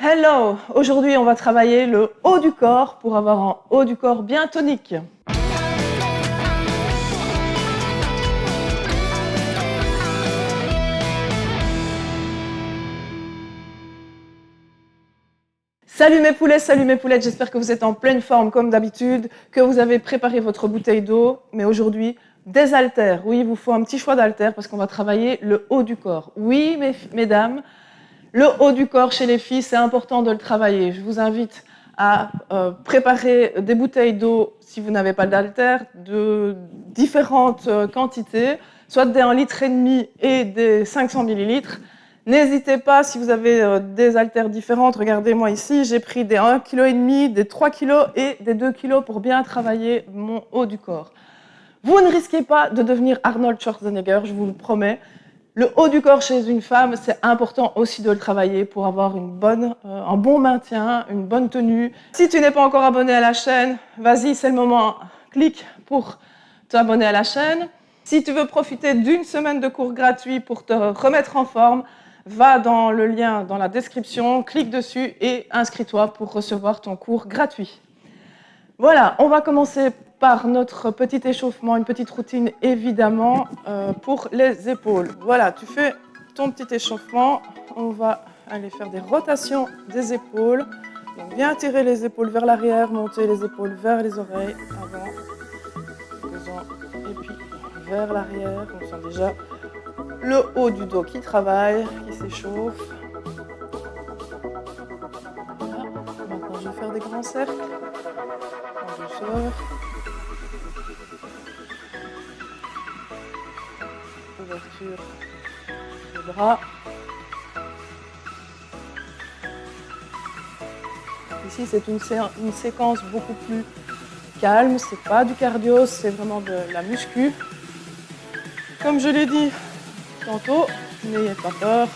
Hello! Aujourd'hui, on va travailler le haut du corps pour avoir un haut du corps bien tonique. Salut mes poulets, salut mes poulettes, j'espère que vous êtes en pleine forme comme d'habitude, que vous avez préparé votre bouteille d'eau, mais aujourd'hui, des haltères. Oui, il vous faut un petit choix d'haltères parce qu'on va travailler le haut du corps. Oui, mesdames, le haut du corps chez les filles, c'est important de le travailler. Je vous invite à préparer des bouteilles d'eau, si vous n'avez pas d'haltères, de différentes quantités, soit des 1,5 litre et des 500 millilitres. N'hésitez pas, si vous avez des haltères différentes, regardez-moi ici, j'ai pris des 1,5 kg, des 3 kg et des 2 kg pour bien travailler mon haut du corps. Vous ne risquez pas de devenir Arnold Schwarzenegger, je vous le promets. Le haut du corps chez une femme, c'est important aussi de le travailler pour avoir un bon maintien, une bonne tenue. Si tu n'es pas encore abonné à la chaîne, vas-y, c'est le moment, clique pour t'abonner à la chaîne. Si tu veux profiter d'une semaine de cours gratuits pour te remettre en forme, va dans le lien dans la description, clique dessus et inscris-toi pour recevoir ton cours gratuit. Voilà, on va commencer par notre petit échauffement, une petite routine évidemment pour les épaules. Voilà, tu fais ton petit échauffement, on va aller faire des rotations des épaules. Donc bien tirer les épaules vers l'arrière, monter les épaules vers les oreilles, avant, et puis vers l'arrière, on sent déjà le haut du dos qui travaille, qui s'échauffe. Voilà. Maintenant, je vais faire des grands cercles. En douceur. Ouverture des bras. Ici, c'est une séquence beaucoup plus calme. C'est pas du cardio, c'est vraiment de la muscu. Comme je l'ai dit tantôt, n'ayez pas peur,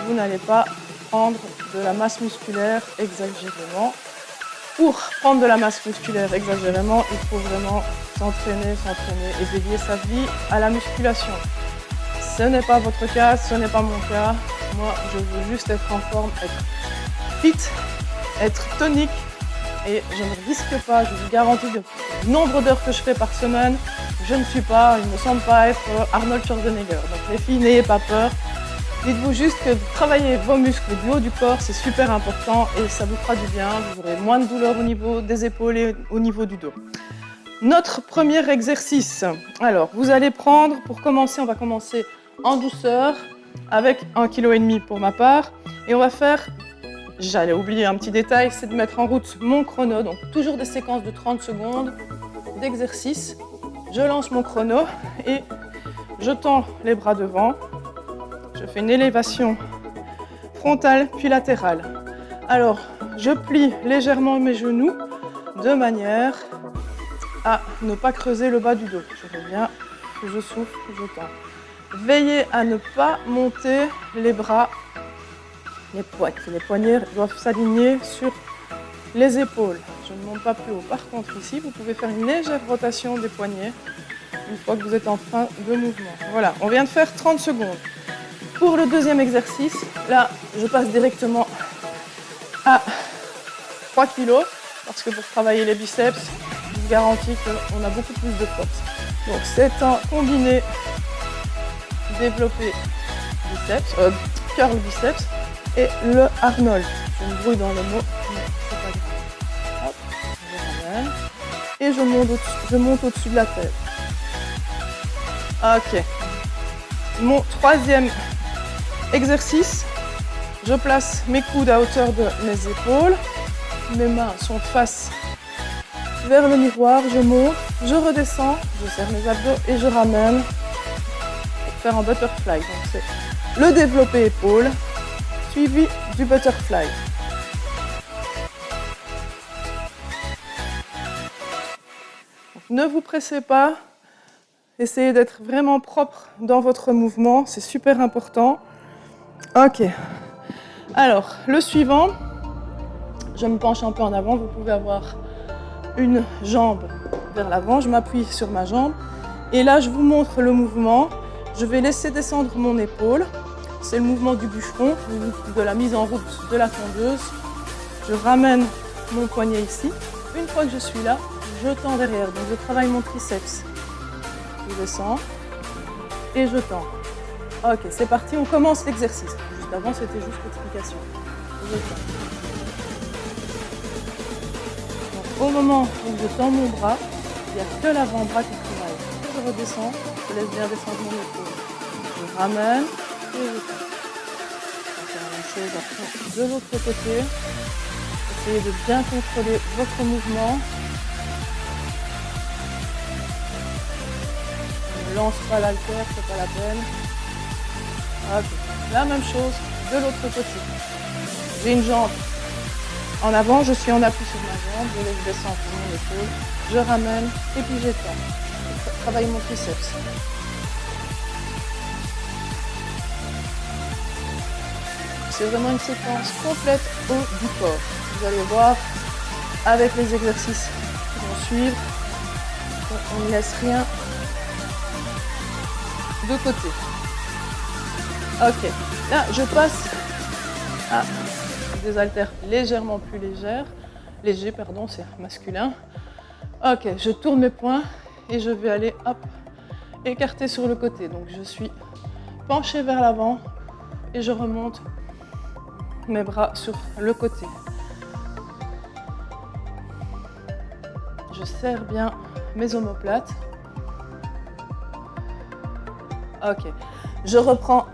vous n'allez pas prendre de la masse musculaire exagérément. Pour prendre de la masse musculaire exagérément, il faut vraiment s'entraîner et dédier sa vie à la musculation. Ce n'est pas votre cas, ce n'est pas mon cas. Moi, je veux juste être en forme, être fit, être tonique et je ne risque pas, je vous garantis, le nombre d'heures que je fais par semaine, il ne me semble pas être Arnold Schwarzenegger. Donc les filles, n'ayez pas peur. Dites-vous juste que travailler vos muscles du haut du corps, c'est super important et ça vous fera du bien. Vous aurez moins de douleur au niveau des épaules et au niveau du dos. Notre premier exercice. Alors, vous allez prendre, pour commencer, on va commencer en douceur avec 1,5 kg pour ma part. Et on va faire, j'allais oublier un petit détail, c'est de mettre en route mon chrono. Donc toujours des séquences de 30 secondes d'exercice. Je lance mon chrono et je tends les bras devant. Je fais une élévation frontale puis latérale. Alors, je plie légèrement mes genoux de manière à ne pas creuser le bas du dos. Je reviens, je souffle, je tends. Veillez à ne pas monter les bras, les poignets doivent s'aligner sur les épaules. Je ne monte pas plus haut. Par contre, ici, vous pouvez faire une légère rotation des poignets une fois que vous êtes en fin de mouvement. Voilà, on vient de faire 30 secondes. Pour le deuxième exercice, là, je passe directement à 3 kg parce que pour travailler les biceps, je vous garantis qu'on a beaucoup plus de force. Donc c'est un combiné développé biceps, curl biceps et le Arnold. Je me brouille dans le mot, mais c'est pas grave. Hop, je ramène et je monte au-dessus de la tête. Ok. Mon troisième exercice, je place mes coudes à hauteur de mes épaules, mes mains sont face vers le miroir, je monte, je redescends, je serre mes abdos et je ramène pour faire un butterfly. Donc c'est le développé épaule suivi du butterfly. Donc, ne vous pressez pas, essayez d'être vraiment propre dans votre mouvement, c'est super important. Ok, alors le suivant, je me penche un peu en avant, vous pouvez avoir une jambe vers l'avant, je m'appuie sur ma jambe et là je vous montre le mouvement, je vais laisser descendre mon épaule c'est le mouvement du bûcheron, de la mise en route de la tondeuse. Je ramène mon poignet ici. Une fois que je suis là, je tends derrière. Donc je travaille mon triceps. Je descends et je tends. Ok, c'est parti, on commence l'exercice. Juste avant, c'était juste l'explication. Je tends. Donc, au moment où je tends mon bras, il n'y a que l'avant-bras qui travaille. Je redescends, je laisse bien descendre mon épaule. Je ramène et je tends. On va faire la même chose après de l'autre côté. Essayez de bien contrôler votre mouvement. Ne lance pas l'haltère, c'est pas la peine. Ok. La même chose de l'autre côté. J'ai une jambe en avant, je suis en appui sur ma jambe, je laisse descendre mon épaule, je ramène et puis j'étends. Je travaille mon triceps. C'est vraiment une séquence complète haut du corps. Vous allez voir avec les exercices qui vont suivre, on ne laisse rien de côté. Ok, là je passe à des haltères légèrement plus léger pardon, c'est masculin. Ok, je tourne mes poings et je vais aller hop, écarter sur le côté. Donc je suis penchée vers l'avant et je remonte mes bras sur le côté. Je serre bien mes omoplates. Ok, je reprends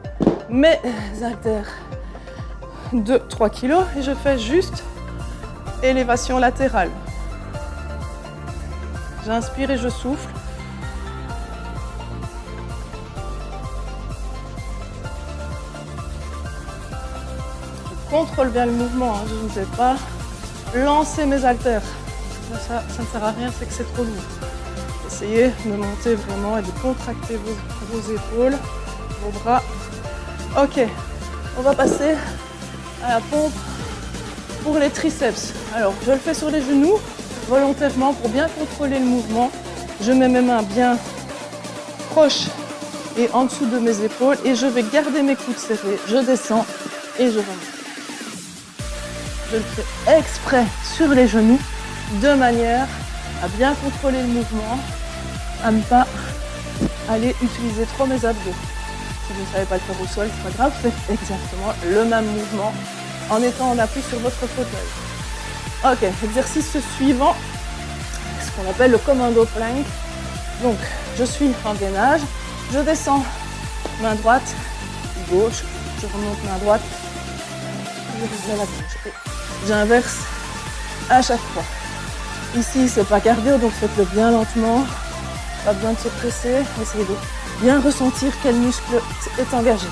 mes haltères de 3 kg et je fais juste élévation latérale. J'inspire et je souffle. Je contrôle bien le mouvement, hein. Je ne vais pas lancer mes haltères. Ça ne sert à rien, c'est que c'est trop lourd. Essayez de monter vraiment et de contracter vos épaules, vos bras. Ok, on va passer à la pompe pour les triceps. Alors, je le fais sur les genoux, volontairement, pour bien contrôler le mouvement. Je mets mes mains bien proches et en dessous de mes épaules et je vais garder mes coudes serrés. Je descends et je remonte. Je le fais exprès sur les genoux, de manière à bien contrôler le mouvement, à ne pas aller utiliser trop mes abdos. Si vous ne savez pas le faire au sol, c'est pas grave, faites exactement le même mouvement en étant en appui sur votre fauteuil. Ok, exercice suivant, ce qu'on appelle le commando plank. Donc, je suis en gainage, je descends, main droite, gauche, je remonte main droite, je reviens la gauche. Et j'inverse à chaque fois. Ici, c'est pas cardio, donc faites-le bien lentement. Pas besoin de se presser. Essayez de bien ressentir quel muscle est engagé.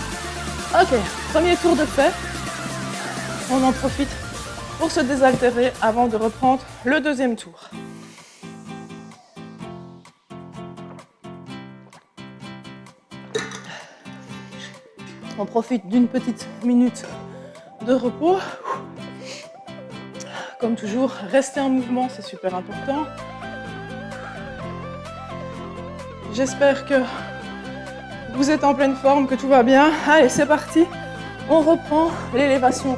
Ok, premier tour de fait. On en profite pour se désaltérer avant de reprendre le deuxième tour. On profite d'une petite minute de repos. Comme toujours, restez en mouvement, c'est super important. J'espère que vous êtes en pleine forme, que tout va bien. Allez, c'est parti. On reprend l'élévation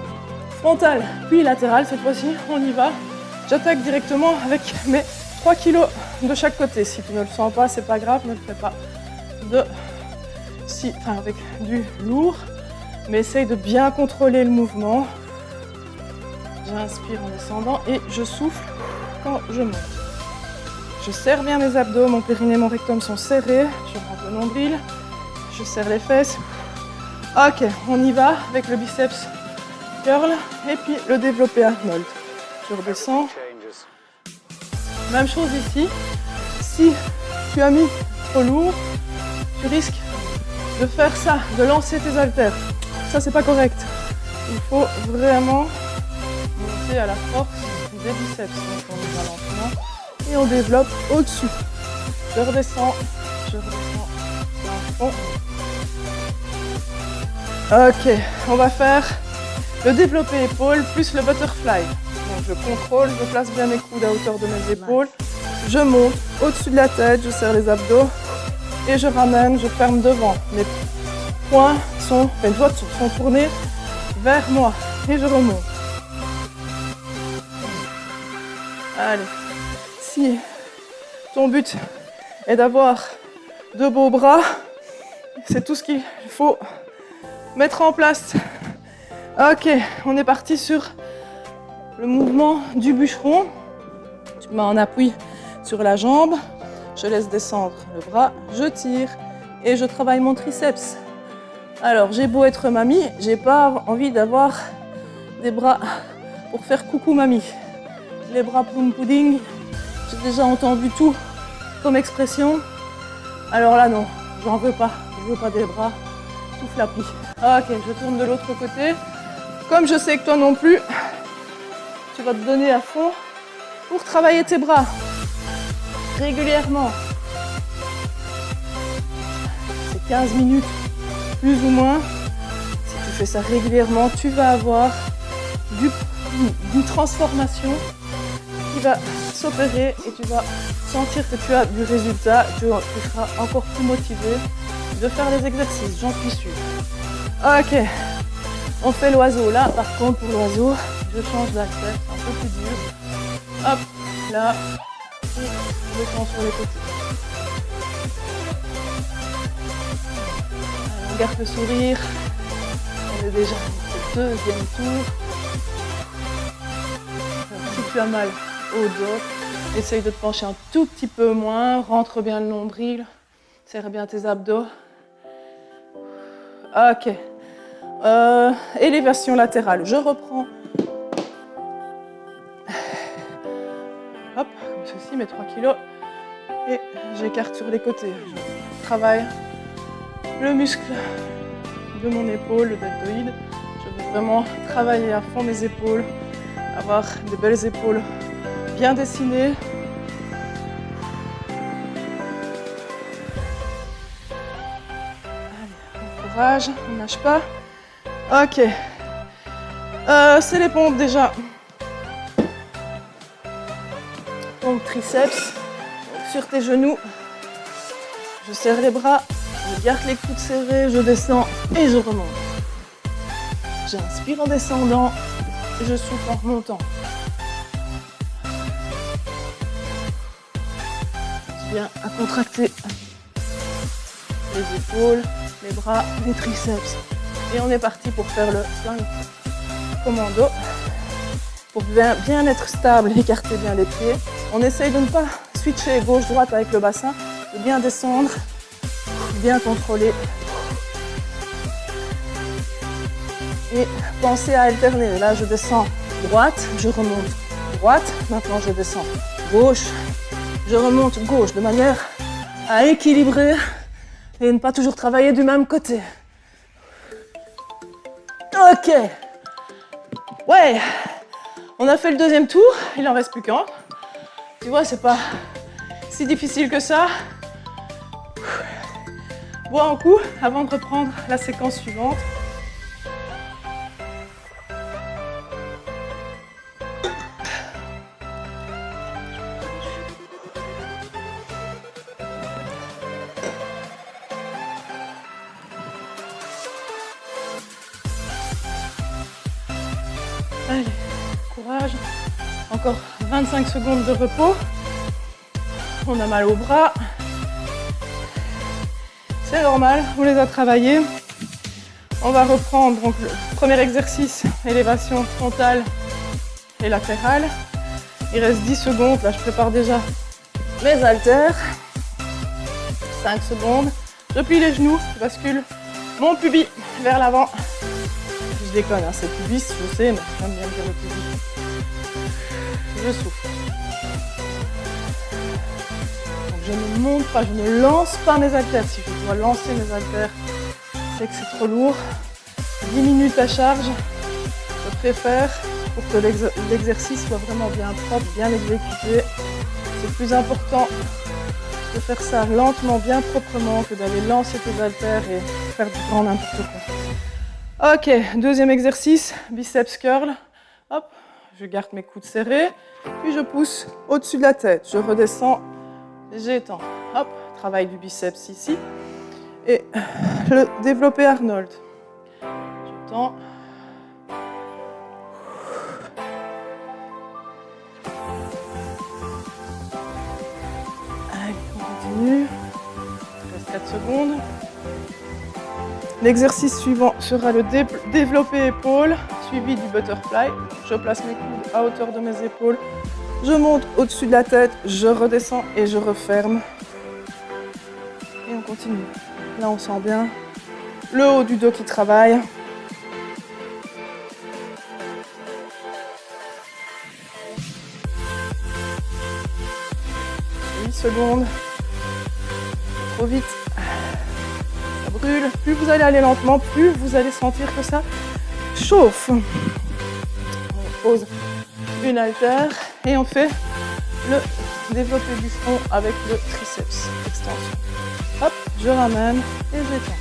frontale, puis latérale. Cette fois-ci, on y va. J'attaque directement avec mes 3 kg de chaque côté. Si tu ne le sens pas, c'est pas grave, ne le fais pas avec du lourd. Mais essaye de bien contrôler le mouvement. J'inspire en descendant et je souffle quand je monte. Je serre bien mes abdos, mon périnée et mon rectum sont serrés. Je rentre le nombril, je serre les fesses. Ok, on y va avec le biceps curl et puis le développé Arnold. Je redescends. Même chose ici. Si tu as mis trop lourd, tu risques de faire ça, de lancer tes haltères. Ça, c'est pas correct. Il faut vraiment monter à la force des biceps. Donc on y va lentement et on développe au-dessus. Je redescends à fond. Ok, on va faire le développé épaule plus le butterfly. Donc je contrôle, je place bien mes coudes à hauteur de mes épaules. Je monte au-dessus de la tête, je serre les abdos et je ramène, je ferme devant. Mes poings mes doigts sont tournés vers moi et je remonte. Allez, si ton but est d'avoir de beaux bras, c'est tout ce qu'il faut mettre en place. Ok, on est parti sur le mouvement du bûcheron. Tu mets en appui sur la jambe, je laisse descendre le bras, je tire et je travaille mon triceps. Alors, j'ai beau être mamie, j'ai pas envie d'avoir des bras pour faire coucou mamie. Les bras plum pudding, j'ai déjà entendu tout comme expression. Alors là, non, j'en veux pas. Je veux pas des bras tout flappis. Ok, je tourne de l'autre côté. Comme je sais que toi non plus, tu vas te donner à fond pour travailler tes bras régulièrement. C'est 15 minutes, plus ou moins. Si tu fais ça régulièrement, tu vas avoir une transformation qui va s'opérer et tu vas sentir que tu as du résultat. Tu seras encore plus motivé de faire les exercices, j'en suis sûre. Ok, on fait l'oiseau. Là, par contre, pour l'oiseau, je change d'haltère, c'est un peu plus dur. Hop, là, et je prends sur les côtés. Allez, on garde le sourire. On est déjà au deuxième tour. Si tu as mal au dos, essaye de te pencher un tout petit peu moins, rentre bien le nombril, serre bien tes abdos. Ok. Élévation latérale. Je reprends. Hop, comme ceci, mes 3 kilos. Et j'écarte sur les côtés. Je travaille le muscle de mon épaule, le deltoïde. Je veux vraiment travailler à fond mes épaules, avoir des belles épaules bien dessinées. Courage, on ne lâche pas. Ok. C'est les pompes déjà. Pompe triceps. Donc, sur tes genoux. Je serre les bras. Je garde les coudes serrés. Je descends et je remonte. J'inspire en descendant. Et je souffle en remontant. Bien à contracter les épaules, les bras, les triceps. Et on est parti pour faire le plank commando. Pour bien être stable, écarter bien les pieds. On essaye de ne pas switcher gauche-droite avec le bassin, de bien descendre, bien contrôler. Et pensez à alterner. Là, je descends droite, je remonte droite. Maintenant, je descends gauche, je remonte gauche, de manière à équilibrer et ne pas toujours travailler du même côté. Ok. Ouais. On a fait le deuxième tour, il en reste plus qu'un. Tu vois, c'est pas si difficile que ça. Bois un coup avant de reprendre la séquence suivante. Allez, courage. Encore 25 secondes de repos. On a mal au bras. C'est normal, on les a travaillés. On va reprendre donc, le premier exercice, élévation frontale et latérale. Il reste 10 secondes. Là, je prépare déjà mes haltères. 5 secondes. Je plie les genoux, je bascule mon pubis vers l'avant. Je déconne, hein, c'est pubis, je sais, mais j'aime bien dire le pubis. Je souffle. Donc je ne monte pas, je ne lance pas mes haltères. Si je dois lancer mes haltères, c'est que c'est trop lourd. 10 minutes à charge, je préfère pour que l'exercice soit vraiment bien propre, bien exécuté. C'est plus important de faire ça lentement, bien proprement, que d'aller lancer tes haltères et faire du grand n'importe quoi. Ok, deuxième exercice, biceps curl. Hop, je garde mes coudes serrés, puis je pousse au-dessus de la tête. Je redescends, j'étends. Hop, travail du biceps ici. Et le développé Arnold. important. Allez, on continue. Il reste 4 secondes. L'exercice suivant sera le développé épaule, suivi du butterfly. Je place mes coudes à hauteur de mes épaules. Je monte au-dessus de la tête, je redescends et je referme. Et on continue. Là, on sent bien le haut du dos qui travaille. 8 secondes. Trop vite. Ça brûle. Plus vous allez aller lentement, plus vous allez sentir que ça chauffe. On pose une haltère et on fait le développé du front avec le triceps. Extension. Hop, je ramène et j'étends.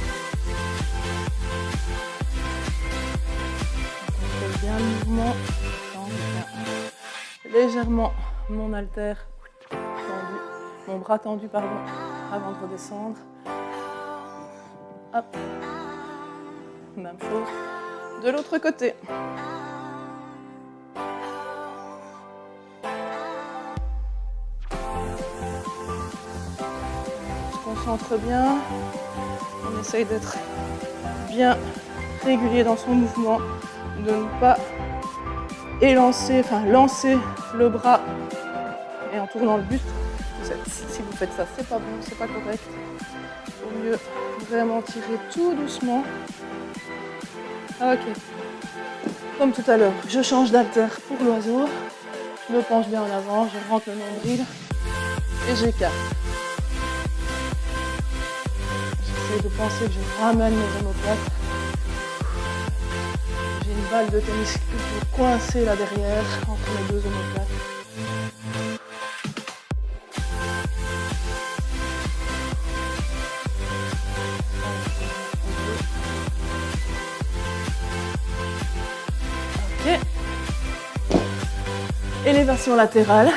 On fait bien le mouvement. Légèrement mon haltère tendu, mon bras tendu pardon, avant de redescendre. Hop. Même chose de l'autre côté. On se concentre bien. On essaye d'être bien régulier dans son mouvement, de ne pas lancer le bras et en tournant le buste. Si vous faites ça, c'est pas bon, c'est pas correct. Il vaut mieux vraiment tirer tout doucement. Ok. Comme tout à l'heure, je change d'haltère pour l'oiseau. Je me penche bien en avant, je rentre le nombril et j'écarte. J'essaie de penser que je ramène mes omoplates. J'ai une balle de tennis coincée là derrière, entre mes deux omoplates. Ok. Élévation latérale.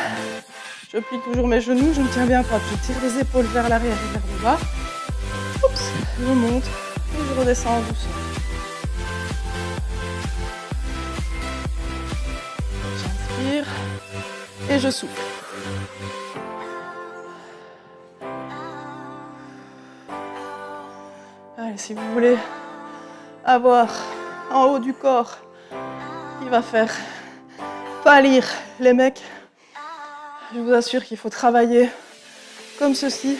Je plie toujours mes genoux, je me tiens bien droite. Je tire les épaules vers l'arrière et vers le bas. Oups, je monte et je redescends doucement. J'inspire et je souffle. Allez, si vous voulez avoir en haut du corps qui va faire pâlir les mecs, je vous assure qu'il faut travailler comme ceci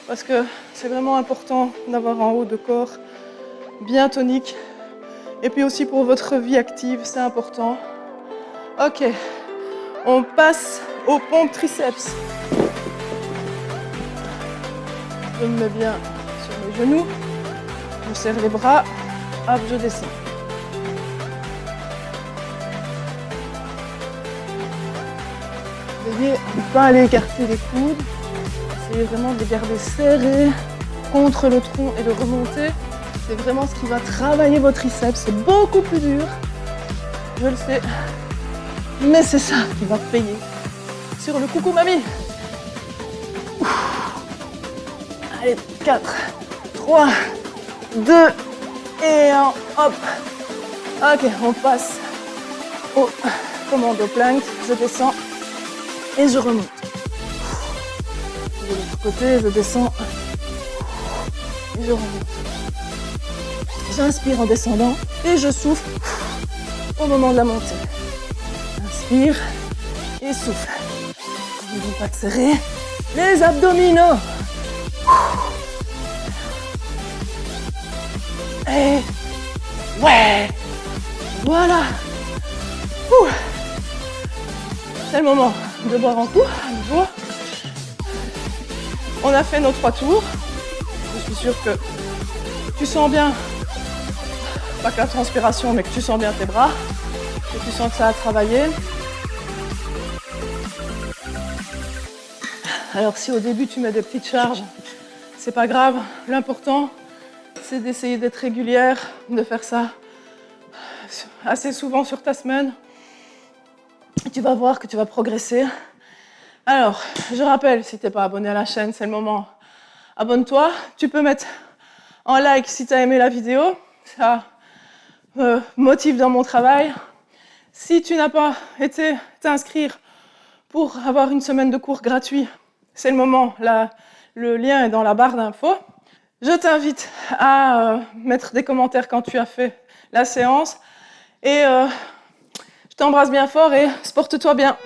parce que c'est vraiment important d'avoir un haut de corps bien tonique et puis aussi pour votre vie active, c'est important. Ok, on passe aux pompes triceps. Je me mets bien sur mes genoux, je serre les bras, hop, je descends. Veillez à ne pas aller écarter les coudes. Essayez vraiment de les garder serrés contre le tronc et de remonter. C'est vraiment ce qui va travailler vos triceps. C'est beaucoup plus dur, je le sais, mais c'est ça qui va payer. Sur le coucou mamie. Allez, 4, 3, 2 et 1. Hop. Ok, on passe au commando plank. Je descends. Et je remonte. De l'autre côté, je descends. Et je remonte. J'inspire en descendant et je souffle au moment de la montée. Inspire et souffle. N'oubliez pas de serrer les abdominaux. Et ouais, voilà. C'est le moment de boire un coup à nouveau. On a fait nos 3 tours. Je suis sûre que tu sens bien, pas que la transpiration, mais que tu sens bien tes bras, que tu sens que ça a travaillé. Alors si au début tu mets des petites charges, c'est pas grave. L'important, c'est d'essayer d'être régulière, de faire ça assez souvent sur ta semaine. Tu vas voir que tu vas progresser. Alors, je rappelle, si tu n'es pas abonné à la chaîne, c'est le moment. Abonne-toi. Tu peux mettre en like si tu as aimé la vidéo. Ça me motive dans mon travail. Si tu n'as pas été t'inscrire pour avoir une semaine de cours gratuit, c'est le moment, le lien est dans la barre d'infos. Je t'invite à mettre des commentaires quand tu as fait la séance et je t'embrasse bien fort et porte-toi bien.